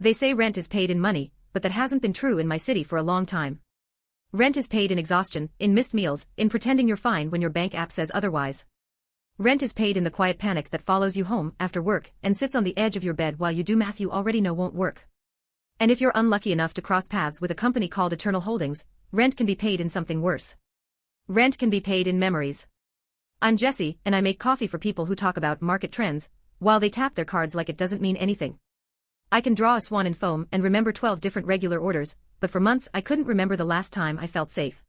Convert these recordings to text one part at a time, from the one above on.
They say rent is paid in money, but that hasn't been true in my city for a long time. Rent is paid in exhaustion, in missed meals, in pretending you're fine when your bank app says otherwise. Rent is paid in the quiet panic that follows you home after work and sits on the edge of your bed while you do math you already know won't work. And if you're unlucky enough to cross paths with a company called Eternal Holdings, rent can be paid in something worse. Rent can be paid in memories. I'm Jessie, and I make coffee for people who talk about market trends, while they tap their cards like it doesn't mean anything. I can draw a swan in foam and remember 12 different regular orders, but for months I couldn't remember the last time I felt safe.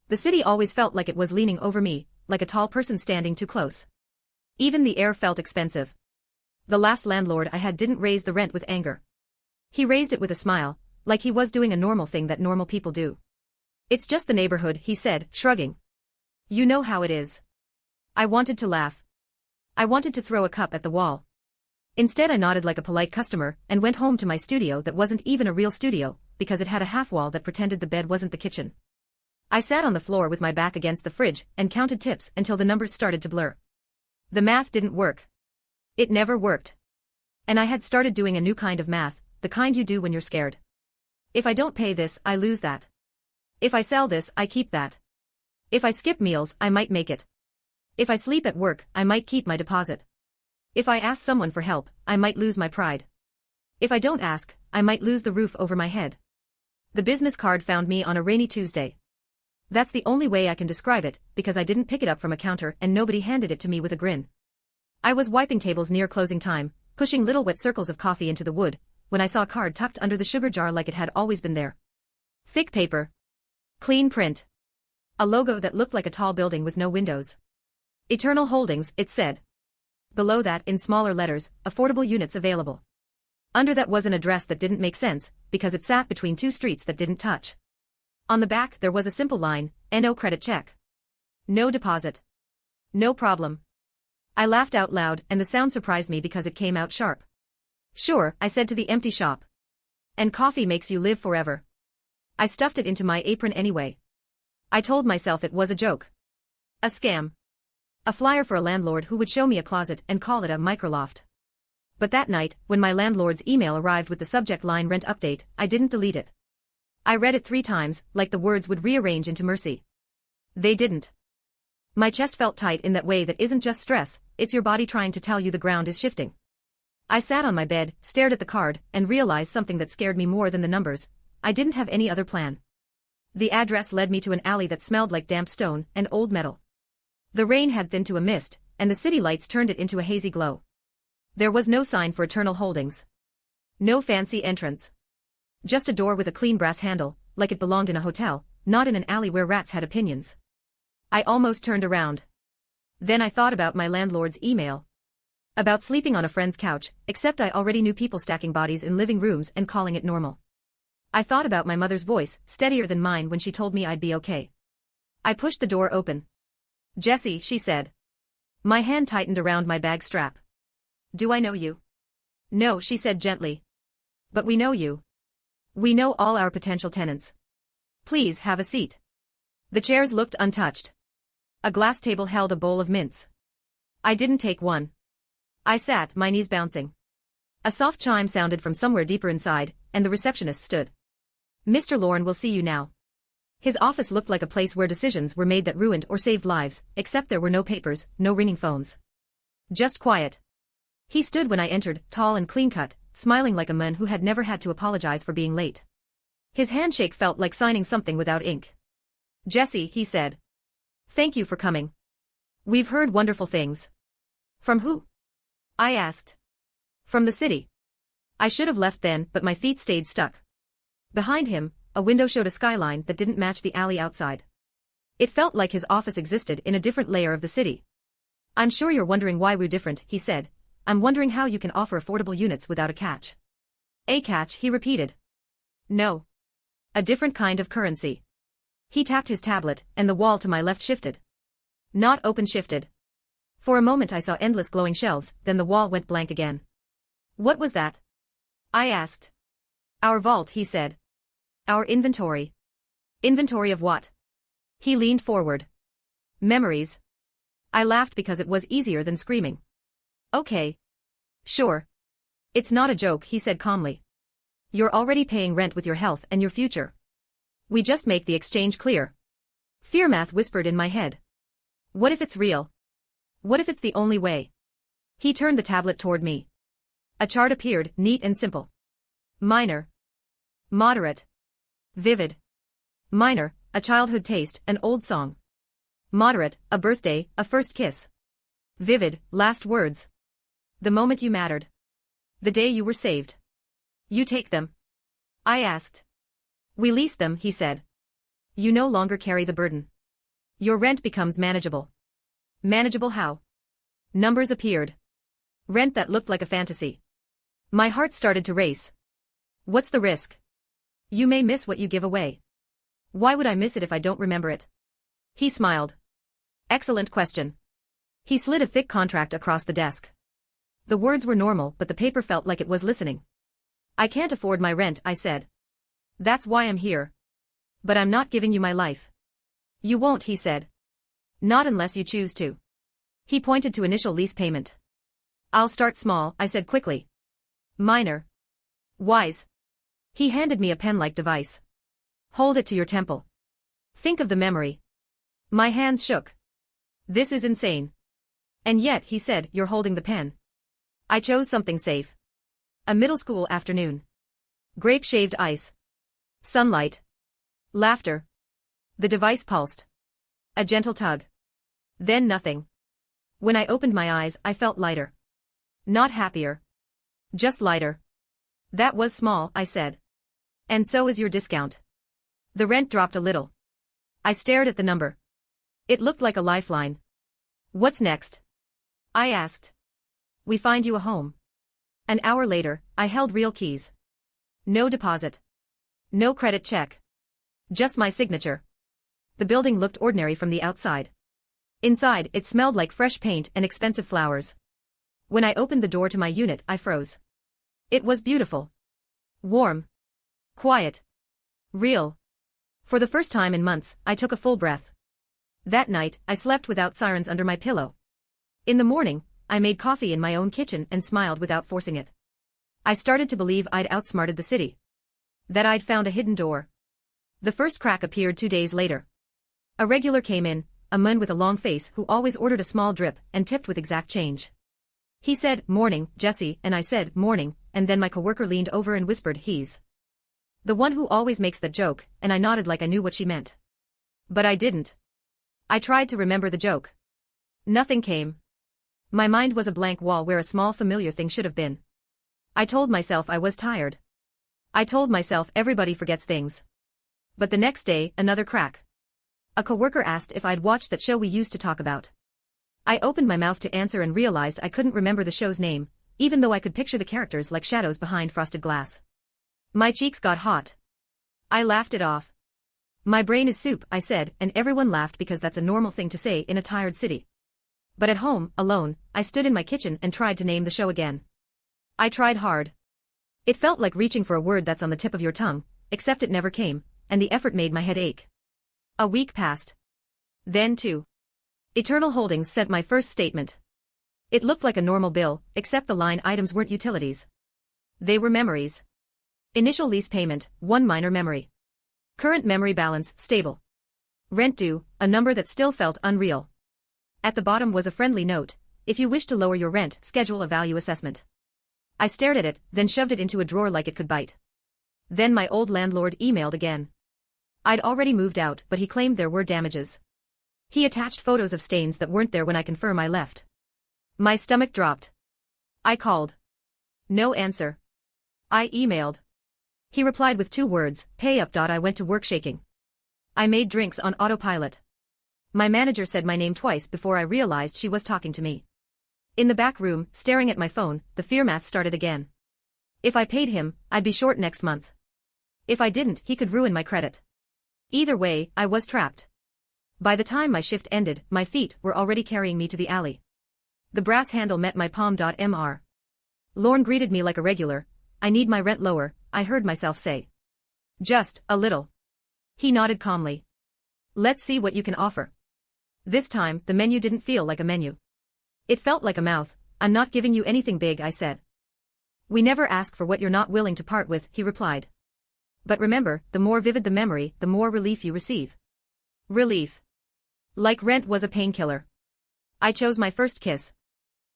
The city always felt like it was leaning over me, like a tall person standing too close. Even the air felt expensive. The last landlord I had didn't raise the rent with anger. He raised it with a smile, like he was doing a normal thing that normal people do. It's just the neighborhood, he said, shrugging. You know how it is. I wanted to laugh. I wanted to throw a cup at the wall. Instead I nodded like a polite customer and went home to my studio that wasn't even a real studio, because it had a half wall that pretended the bed wasn't the kitchen. I sat on the floor with my back against the fridge and counted tips until the numbers started to blur. The math didn't work. It never worked. And I had started doing a new kind of math, the kind you do when you're scared. If I don't pay this, I lose that. If I sell this, I keep that. If I skip meals, I might make it. If I sleep at work, I might keep my deposit. If I ask someone for help, I might lose my pride. If I don't ask, I might lose the roof over my head. The business card found me on a rainy Tuesday. That's the only way I can describe it, because I didn't pick it up from a counter and nobody handed it to me with a grin. I was wiping tables near closing time, pushing little wet circles of coffee into the wood, when I saw a card tucked under the sugar jar like it had always been there. Thick paper. Clean print. A logo that looked like a tall building with no windows. Eternal Holdings, it said. Below that, in smaller letters, affordable units available. Under that was an address that didn't make sense, because it sat between two streets that didn't touch. On the back there was a simple line, no credit check. No deposit. No problem. I laughed out loud and the sound surprised me because it came out sharp. Sure, I said to the empty shop. And coffee makes you live forever. I stuffed it into my apron anyway. I told myself it was a joke. A scam. A flyer for a landlord who would show me a closet and call it a microloft. But that night, when my landlord's email arrived with the subject line rent update, I didn't delete it. I read it 3 times, like the words would rearrange into mercy. They didn't. My chest felt tight in that way that isn't just stress, it's your body trying to tell you the ground is shifting. I sat on my bed, stared at the card, and realized something that scared me more than the numbers. I didn't have any other plan. The address led me to an alley that smelled like damp stone and old metal. The rain had thinned to a mist, and the city lights turned it into a hazy glow. There was no sign for Eternal Holdings. No fancy entrance. Just a door with a clean brass handle, like it belonged in a hotel, not in an alley where rats had opinions. I almost turned around. Then I thought about my landlord's email. About sleeping on a friend's couch, except I already knew people stacking bodies in living rooms and calling it normal. I thought about my mother's voice, steadier than mine when she told me I'd be okay. I pushed the door open. Jessie, she said. My hand tightened around my bag strap. Do I know you? No, she said gently. But we know you. We know all our potential tenants. Please have a seat. The chairs looked untouched. A glass table held a bowl of mints. I didn't take one. I sat, my knees bouncing. A soft chime sounded from somewhere deeper inside, and the receptionist stood. Mr. Lorne will see you now. His office looked like a place where decisions were made that ruined or saved lives, except there were no papers, no ringing phones. Just quiet. He stood when I entered, tall and clean-cut, smiling like a man who had never had to apologize for being late. His handshake felt like signing something without ink. Jessie, he said. Thank you for coming. We've heard wonderful things. From who? I asked. From the city. I should have left then, but my feet stayed stuck. Behind him, a window showed a skyline that didn't match the alley outside. It felt like his office existed in a different layer of the city. I'm sure you're wondering why we're different, he said. I'm wondering how you can offer affordable units without a catch. A catch, he repeated. No. A different kind of currency. He tapped his tablet, and the wall to my left shifted. Not open shifted. For a moment I saw endless glowing shelves, then the wall went blank again. What was that? I asked. Our vault, he said. Our inventory. Inventory of what? He leaned forward. Memories. I laughed because it was easier than screaming. Okay. Sure. It's not a joke, he said calmly. You're already paying rent with your health and your future. We just make the exchange clear. Fearmath whispered in my head. What if it's real? What if it's the only way? He turned the tablet toward me. A chart appeared, neat and simple. Minor. Moderate. Vivid. Minor, a childhood taste, an old song. Moderate, a birthday, a first kiss. Vivid, last words. The moment you mattered. The day you were saved. You take them? I asked. We lease them, he said. You no longer carry the burden. Your rent becomes manageable. Manageable how? Numbers appeared. Rent that looked like a fantasy. My heart started to race. What's the risk? You may miss what you give away. Why would I miss it if I don't remember it? He smiled. Excellent question. He slid a thick contract across the desk. The words were normal, but the paper felt like it was listening. I can't afford my rent, I said. That's why I'm here. But I'm not giving you my life. You won't, he said. Not unless you choose to. He pointed to initial lease payment. I'll start small, I said quickly. Minor. Wise. He handed me a pen-like device. Hold it to your temple. Think of the memory. My hands shook. This is insane. And yet, he said, you're holding the pen. I chose something safe. A middle school afternoon. Grape-shaved ice. Sunlight. Laughter. The device pulsed. A gentle tug. Then nothing. When I opened my eyes, I felt lighter. Not happier. Just lighter. That was small, I said. And so is your discount. The rent dropped a little. I stared at the number. It looked like a lifeline. What's next? I asked. We find you a home. An hour later, I held real keys. No deposit. No credit check. Just my signature. The building looked ordinary from the outside. Inside, it smelled like fresh paint and expensive flowers. When I opened the door to my unit, I froze. It was beautiful. Warm. Quiet. Real. For the first time in months, I took a full breath. That night, I slept without sirens under my pillow. In the morning, I made coffee in my own kitchen and smiled without forcing it. I started to believe I'd outsmarted the city. That I'd found a hidden door. The first crack appeared 2 days later. A regular came in, a man with a long face who always ordered a small drip and tipped with exact change. He said, "Morning, Jesse," and I said, "Morning," and then my coworker leaned over and whispered, "He's the one who always makes that joke," and I nodded like I knew what she meant. But I didn't. I tried to remember the joke. Nothing came. My mind was a blank wall where a small familiar thing should have been. I told myself I was tired. I told myself everybody forgets things. But the next day, another crack. A coworker asked if I'd watched that show we used to talk about. I opened my mouth to answer and realized I couldn't remember the show's name, even though I could picture the characters like shadows behind frosted glass. My cheeks got hot. I laughed it off. My brain is soup, I said, and everyone laughed because that's a normal thing to say in a tired city. But at home, alone, I stood in my kitchen and tried to name the show again. I tried hard. It felt like reaching for a word that's on the tip of your tongue, except it never came, and the effort made my head ache. A week passed. Then 2. Eternal Holdings sent my first statement. It looked like a normal bill, except the line items weren't utilities. They were memories. Initial lease payment, 1 minor memory. Current memory balance, stable. Rent due, a number that still felt unreal. At the bottom was a friendly note: if you wish to lower your rent, schedule a value assessment. I stared at it, then shoved it into a drawer like it could bite. Then my old landlord emailed again. I'd already moved out, but he claimed there were damages. He attached photos of stains that weren't there when I confirmed I left. My stomach dropped. I called. No answer. I emailed. He replied with 2 words, "Pay up." I went to work shaking. I made drinks on autopilot. My manager said my name twice before I realized she was talking to me. In the back room, staring at my phone, the fear math started again. If I paid him, I'd be short next month. If I didn't, he could ruin my credit. Either way, I was trapped. By the time my shift ended, my feet were already carrying me to the alley. The brass handle met my palm. Mr. Lorne greeted me like a regular. "I need my rent lower," I heard myself say. "Just a little." He nodded calmly. "Let's see what you can offer." This time, the menu didn't feel like a menu. It felt like a mouth. "I'm not giving you anything big," I said. We never ask for what you're not willing to part with, he replied. But remember, the more vivid the memory, the more relief you receive. Relief. Like rent was a painkiller. I chose my first kiss.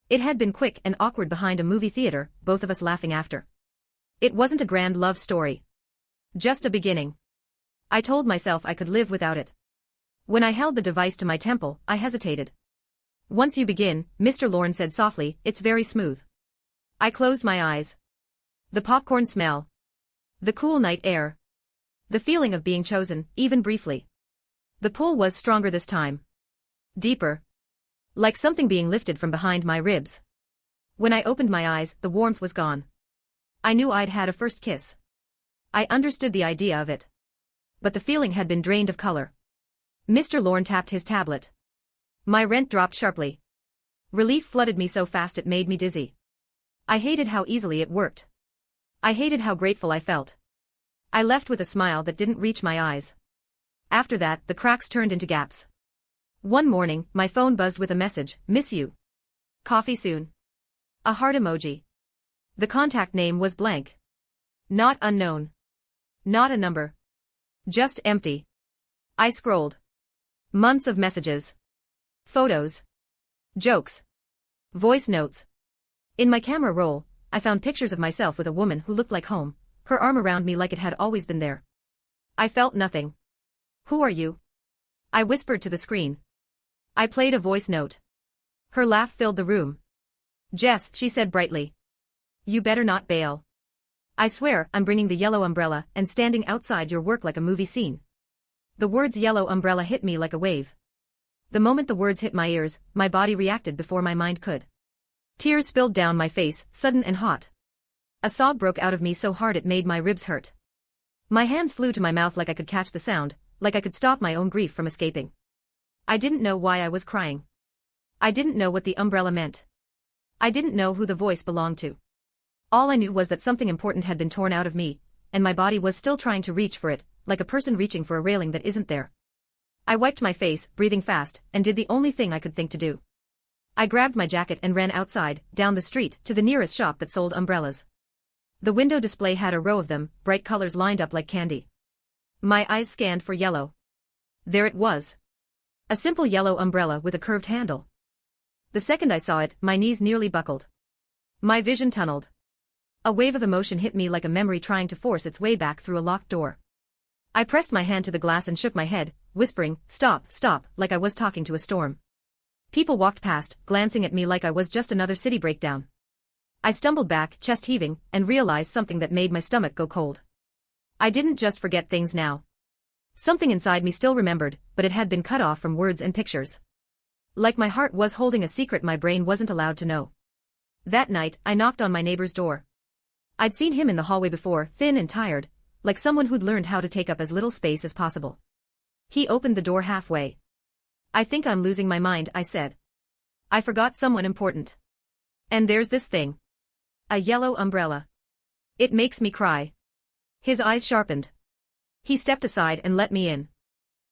It had been quick and awkward behind a movie theater, both of us laughing after. It wasn't a grand love story. Just a beginning. I told myself I could live without it. When I held the device to my temple, I hesitated. Once you begin, Mr. Lorne said softly, it's very smooth. I closed my eyes. The popcorn smell. The cool night air. The feeling of being chosen, even briefly. The pull was stronger this time. Deeper. Like something being lifted from behind my ribs. When I opened my eyes, the warmth was gone. I knew I'd had a first kiss. I understood the idea of it. But the feeling had been drained of color. Mr. Lorne tapped his tablet. My rent dropped sharply. Relief flooded me so fast it made me dizzy. I hated how easily it worked. I hated how grateful I felt. I left with a smile that didn't reach my eyes. After that, the cracks turned into gaps. One morning, my phone buzzed with a message, miss you. Coffee soon. A heart emoji. The contact name was blank. Not unknown. Not a number. Just empty. I scrolled. Months of messages. Photos. Jokes. Voice notes. In my camera roll, I found pictures of myself with a woman who looked like home, her arm around me like it had always been there. I felt nothing. Who are you? I whispered to the screen. I played a voice note. Her laugh filled the room. Jess, she said brightly. You better not bail. I swear I'm bringing the yellow umbrella and standing outside your work like a movie scene. The words yellow umbrella hit me like a wave. The moment the words hit my ears, my body reacted before my mind could. Tears spilled down my face, sudden and hot. A sob broke out of me so hard it made my ribs hurt. My hands flew to my mouth like I could catch the sound, like I could stop my own grief from escaping. I didn't know why I was crying. I didn't know what the umbrella meant. I didn't know who the voice belonged to. All I knew was that something important had been torn out of me, and my body was still trying to reach for it, like a person reaching for a railing that isn't there. I wiped my face, breathing fast, and did the only thing I could think to do. I grabbed my jacket and ran outside, down the street, to the nearest shop that sold umbrellas. The window display had a row of them, bright colors lined up like candy. My eyes scanned for yellow. There it was. A simple yellow umbrella with a curved handle. The second I saw it, my knees nearly buckled. My vision tunneled. A wave of emotion hit me like a memory trying to force its way back through a locked door. I pressed my hand to the glass and shook my head, whispering, stop, stop, like I was talking to a storm. People walked past, glancing at me like I was just another city breakdown. I stumbled back, chest heaving, and realized something that made my stomach go cold. I didn't just forget things now. Something inside me still remembered, but it had been cut off from words and pictures. Like my heart was holding a secret my brain wasn't allowed to know. That night, I knocked on my neighbor's door. I'd seen him in the hallway before, thin and tired, like someone who'd learned how to take up as little space as possible. He opened the door halfway. I think I'm losing my mind, I said. I forgot someone important. And there's this thing. A yellow umbrella. It makes me cry. His eyes sharpened. He stepped aside and let me in.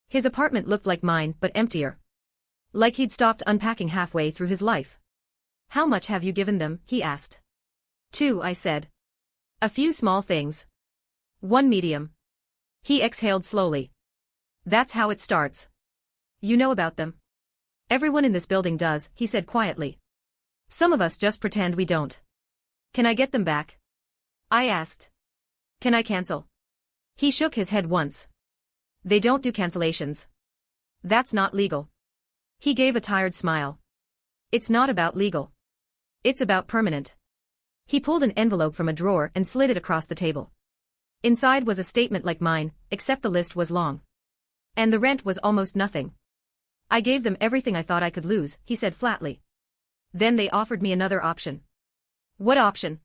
His apartment looked like mine, but emptier. Like he'd stopped unpacking halfway through his life. How much have you given them? He asked. 2, I said. A few small things. 1 medium. He exhaled slowly. That's how it starts. You know about them. Everyone in this building does, he said quietly. Some of us just pretend we don't. Can I get them back? I asked. Can I cancel? He shook his head once. They don't do cancellations. That's not legal. He gave a tired smile. It's not about legal. It's about permanent. He pulled an envelope from a drawer and slid it across the table. Inside was a statement like mine, except the list was long. And the rent was almost nothing. I gave them everything I thought I could lose, he said flatly. Then they offered me another option. What option?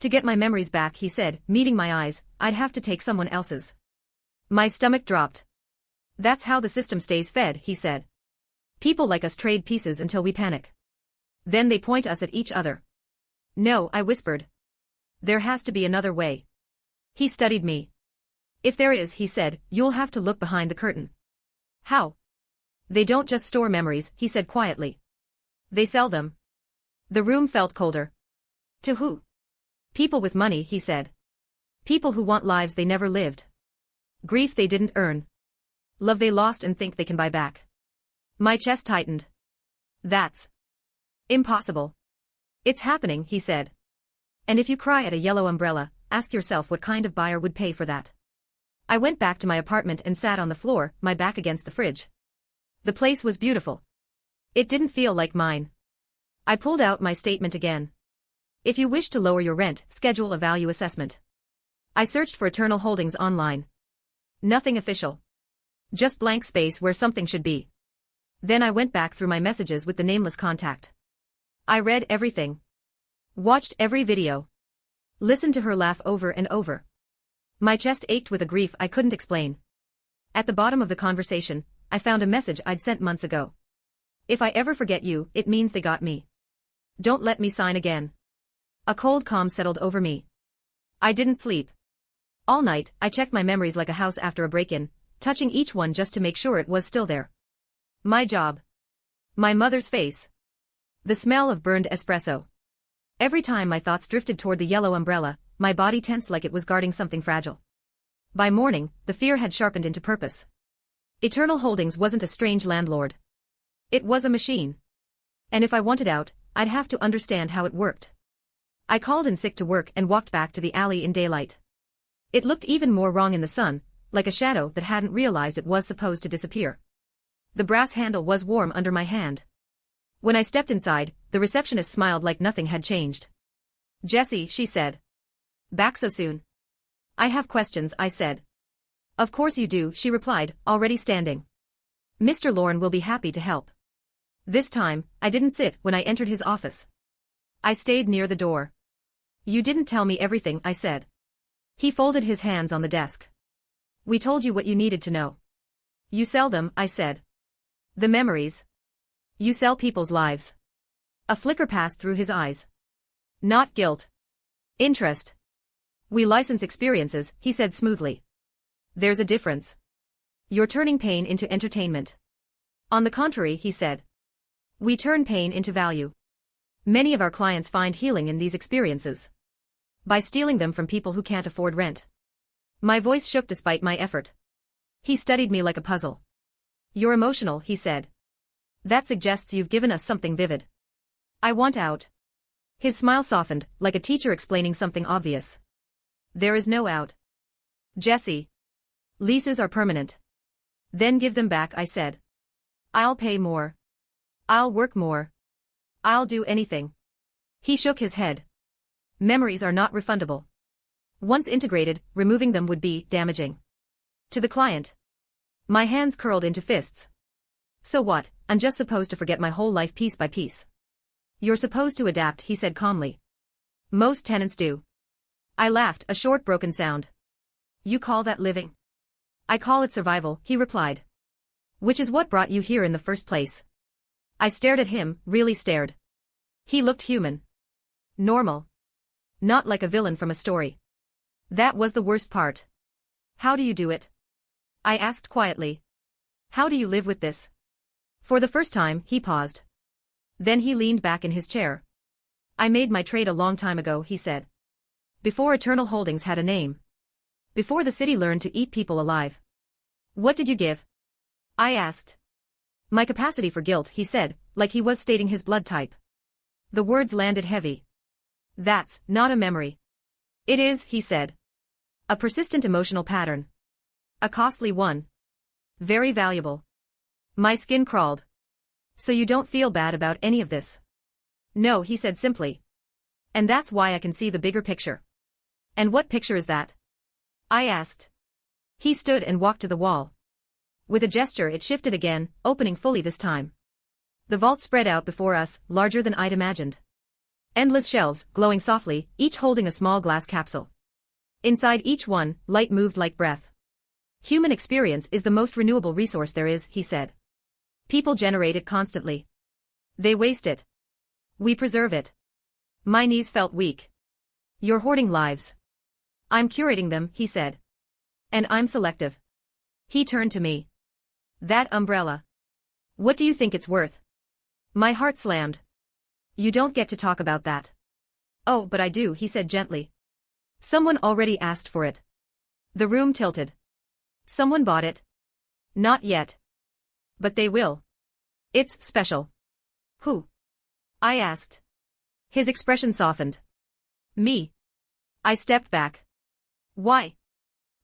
To get my memories back, he said, meeting my eyes, I'd have to take someone else's. My stomach dropped. That's how the system stays fed, he said. People like us trade pieces until we panic. Then they point us at each other. No, I whispered. There has to be another way. He studied me. If there is, he said, you'll have to look behind the curtain. How? They don't just store memories, he said quietly. They sell them. The room felt colder. To who? People with money, he said. People who want lives they never lived. Grief they didn't earn. Love they lost and think they can buy back. My chest tightened. That's impossible. It's happening, he said. And if you cry at a yellow umbrella, ask yourself what kind of buyer would pay for that. I went back to my apartment and sat on the floor, my back against the fridge. The place was beautiful. It didn't feel like mine. I pulled out my statement again. If you wish to lower your rent, schedule a value assessment. I searched for Eternal Holdings online. Nothing official. Just blank space where something should be. Then I went back through my messages with the nameless contact. I read everything. Watched every video. Listened to her laugh over and over. My chest ached with a grief I couldn't explain. At the bottom of the conversation, I found a message I'd sent months ago. If I ever forget you, it means they got me. Don't let me sign again. A cold calm settled over me. I didn't sleep. All night, I checked my memories like a house after a break-in, touching each one just to make sure it was still there. My job. My mother's face. The smell of burned espresso. Every time my thoughts drifted toward the yellow umbrella, my body tensed like it was guarding something fragile. By morning, the fear had sharpened into purpose. Eternal Holdings wasn't a strange landlord. It was a machine. And if I wanted out, I'd have to understand how it worked. I called in sick to work and walked back to the alley in daylight. It looked even more wrong in the sun, like a shadow that hadn't realized it was supposed to disappear. The brass handle was warm under my hand. When I stepped inside, the receptionist smiled like nothing had changed. "Jessie," she said. "Back so soon?" "I have questions," I said. "Of course you do," she replied, already standing. "Mr. Lorne will be happy to help." This time, I didn't sit when I entered his office. I stayed near the door. "You didn't tell me everything," I said. He folded his hands on the desk. "We told you what you needed to know." "You sell them," I said. "The memories." "You sell people's lives." A flicker passed through his eyes. "Not guilt. Interest." "We license experiences," he said smoothly. "There's a difference. You're turning pain into entertainment." "On the contrary," he said. "We turn pain into value. Many of our clients find healing in these experiences. By stealing them from people who can't afford rent." My voice shook despite my effort. He studied me like a puzzle. "You're emotional," he said. "That suggests you've given us something vivid." "I want out." His smile softened, like a teacher explaining something obvious. "There is no out. Jessie. Leases are permanent." "Then give them back," I said. "I'll pay more. I'll work more. I'll do anything." He shook his head. "Memories are not refundable. Once integrated, removing them would be damaging to the client." My hands curled into fists. "So what, I'm just supposed to forget my whole life piece by piece?" "You're supposed to adapt," he said calmly. "Most tenants do." I laughed, a short broken sound. "You call that living?" "I call it survival," he replied. "Which is what brought you here in the first place." I stared at him, really stared. He looked human. Normal. Not like a villain from a story. That was the worst part. "How do you do it?" I asked quietly. "How do you live with this?" For the first time, he paused. Then he leaned back in his chair. "I made my trade a long time ago," he said. "Before Eternal Holdings had a name. Before the city learned to eat people alive." "What did you give?" I asked. "My capacity for guilt," he said, like he was stating his blood type. The words landed heavy. "That's not a memory." "It is," he said. "A persistent emotional pattern. A costly one. Very valuable." My skin crawled. "So you don't feel bad about any of this?" "No," he said simply. "And that's why I can see the bigger picture." "And what picture is that?" I asked. He stood and walked to the wall. With a gesture it shifted again, opening fully this time. The vault spread out before us, larger than I'd imagined. Endless shelves, glowing softly, each holding a small glass capsule. Inside each one, light moved like breath. "Human experience is the most renewable resource there is," he said. "People generate it constantly. They waste it. We preserve it." My knees felt weak. "You're hoarding lives." "I'm curating them," he said. "And I'm selective." He turned to me. "That umbrella. What do you think it's worth?" My heart slammed. "You don't get to talk about that." Oh, but I do, he said gently. Someone already asked for it. The room tilted. Someone bought it? Not yet. But they will. It's special. Who? I asked. His expression softened. Me. I stepped back. Why?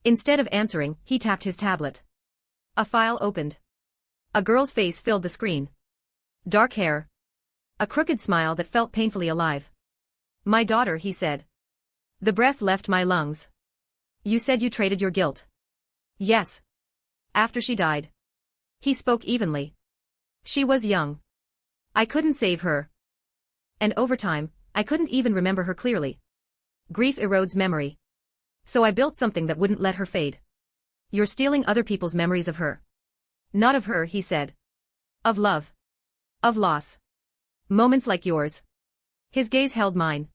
Instead of answering, he tapped his tablet. A file opened. A girl's face filled the screen. Dark hair. A crooked smile that felt painfully alive. My daughter, he said. The breath left my lungs. You said you traded your guilt. Yes. After she died. He spoke evenly. She was young. I couldn't save her. And over time, I couldn't even remember her clearly. Grief erodes memory. So I built something that wouldn't let her fade. You're stealing other people's memories of her. Not of her, he said. Of love. Of loss. Moments like yours. His gaze held mine.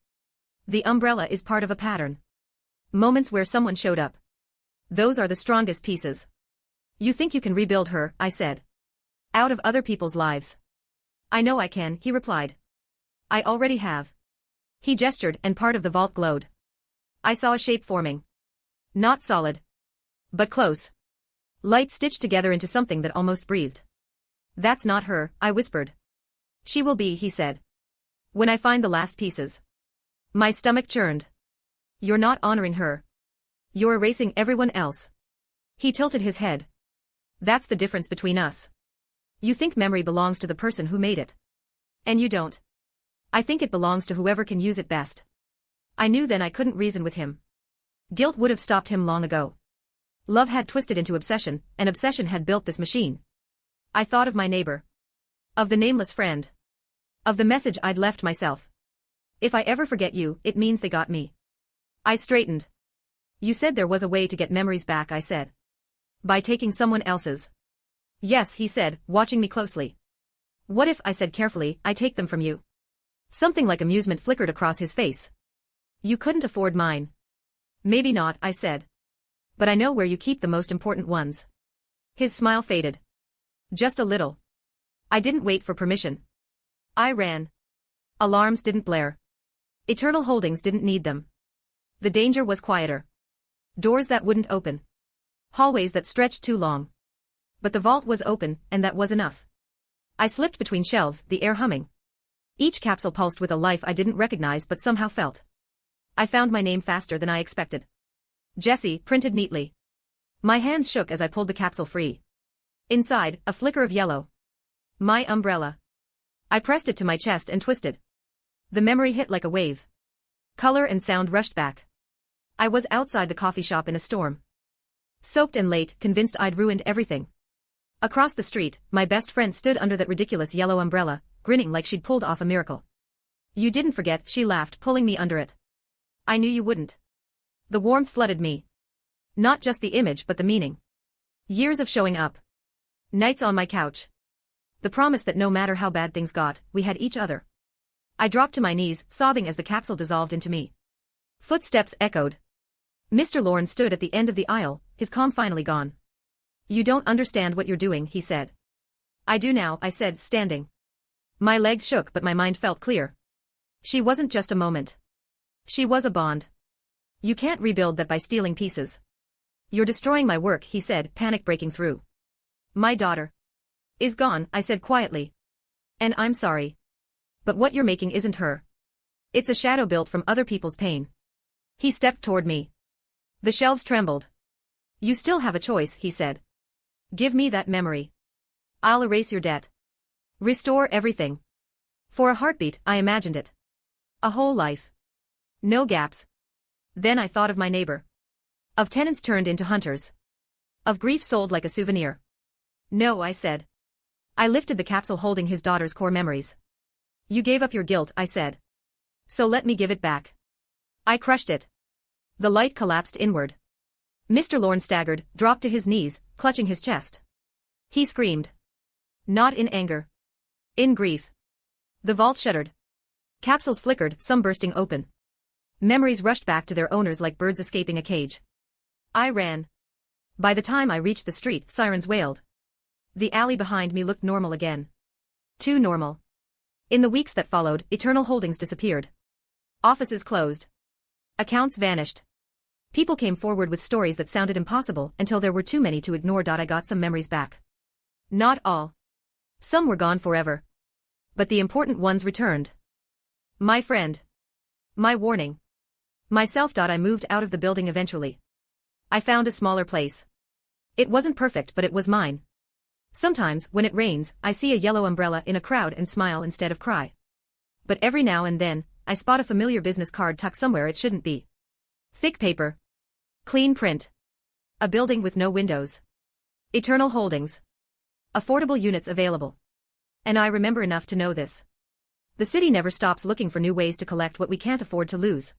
The umbrella is part of a pattern. Moments where someone showed up. Those are the strongest pieces. You think you can rebuild her, I said. Out of other people's lives. I know I can, he replied. I already have. He gestured and part of the vault glowed. I saw a shape forming. Not solid. But close. Light stitched together into something that almost breathed. That's not her, I whispered. She will be, he said. When I find the last pieces. My stomach churned. You're not honoring her. You're erasing everyone else. He tilted his head. That's the difference between us. You think memory belongs to the person who made it. And you don't. I think it belongs to whoever can use it best. I knew then I couldn't reason with him. Guilt would have stopped him long ago. Love had twisted into obsession, and obsession had built this machine. I thought of my neighbor. Of the nameless friend. Of the message I'd left myself. If I ever forget you, it means they got me. I straightened. You said there was a way to get memories back, I said. By taking someone else's. Yes, he said, watching me closely. What if, I said carefully, I take them from you? Something like amusement flickered across his face. You couldn't afford mine. Maybe not, I said. But I know where you keep the most important ones. His smile faded. Just a little. I didn't wait for permission. I ran. Alarms didn't blare. Eternal Holdings didn't need them. The danger was quieter. Doors that wouldn't open. Hallways that stretched too long. But the vault was open, and that was enough. I slipped between shelves, the air humming. Each capsule pulsed with a life I didn't recognize but somehow felt. I found my name faster than I expected. Jessie, printed neatly. My hands shook as I pulled the capsule free. Inside, a flicker of yellow. My umbrella. I pressed it to my chest and twisted. The memory hit like a wave. Color and sound rushed back. I was outside the coffee shop in a storm. Soaked and late, convinced I'd ruined everything. Across the street, my best friend stood under that ridiculous yellow umbrella, grinning like she'd pulled off a miracle. You didn't forget, she laughed, pulling me under it. I knew you wouldn't. The warmth flooded me. Not just the image but the meaning. Years of showing up. Nights on my couch. The promise that no matter how bad things got, we had each other. I dropped to my knees, sobbing as the capsule dissolved into me. Footsteps echoed. Mr. Lorne stood at the end of the aisle, his calm finally gone. You don't understand what you're doing, he said. I do now, I said, standing. My legs shook but my mind felt clear. She wasn't just a moment. She was a bond. You can't rebuild that by stealing pieces. You're destroying my work, he said, panic breaking through. My daughter is gone, I said quietly. And I'm sorry. But what you're making isn't her. It's a shadow built from other people's pain. He stepped toward me. The shelves trembled. You still have a choice, he said. Give me that memory. I'll erase your debt. Restore everything. For a heartbeat, I imagined it. A whole life. No gaps. Then I thought of my neighbor. Of tenants turned into hunters. Of grief sold like a souvenir. No, I said. I lifted the capsule holding his daughter's core memories. You gave up your guilt, I said. So let me give it back. I crushed it. The light collapsed inward. Mr. Lorne staggered, dropped to his knees, clutching his chest. He screamed. Not in anger. In grief. The vault shuddered. Capsules flickered, some bursting open. Memories rushed back to their owners like birds escaping a cage. I ran. By the time I reached the street, sirens wailed. The alley behind me looked normal again. Too normal. In the weeks that followed, Eternal Holdings disappeared. Offices closed. Accounts vanished. People came forward with stories that sounded impossible until there were too many to ignore. I got some memories back. Not all. Some were gone forever. But the important ones returned. My friend. My warning. Myself. I moved out of the building eventually. I found a smaller place. It wasn't perfect, but it was mine. Sometimes, when it rains, I see a yellow umbrella in a crowd and smile instead of cry. But every now and then, I spot a familiar business card tucked somewhere it shouldn't be. Thick paper. Clean print. A building with no windows. Eternal holdings. Affordable units available. And I remember enough to know this. The city never stops looking for new ways to collect what we can't afford to lose.